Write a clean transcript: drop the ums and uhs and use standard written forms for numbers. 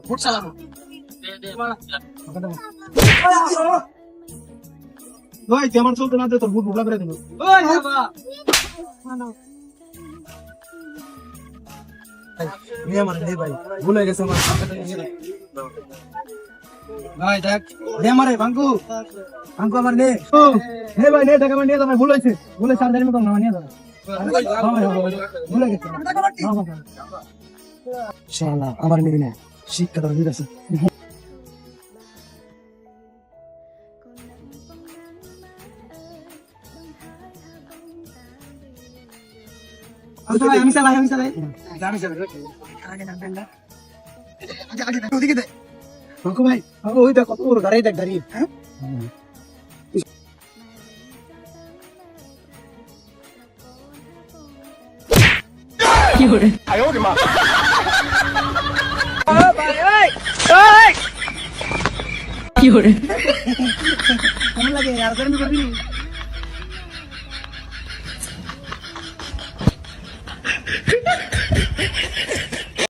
Vote চালাবো। ভাই কেমন চলতে না তোর ভোট ভোট করে দেবো। ভাই ভুলে গেছে আমার ভাই দেখ দে আমারে ভাঙ্গু ভাঙ্গু আমার নে হে ভাই নে দেখ আমার নিয়ে যাবে ভুল হয়েছে ভুলে সার দেরি মতো না নিয়ে যাবে ভুলে গেছে শালা আমার নিবি না শিক্ষা তো ঠিক আছে আমি চালাই আগে ওদিকে দে ভাঙ্গু ভাই ভাঙ্গু ওই দেখ কত বড় গাড়ি দেখ গাড়ি হ্যাঁ কি করে কি করে কেমন লাগে আর করবি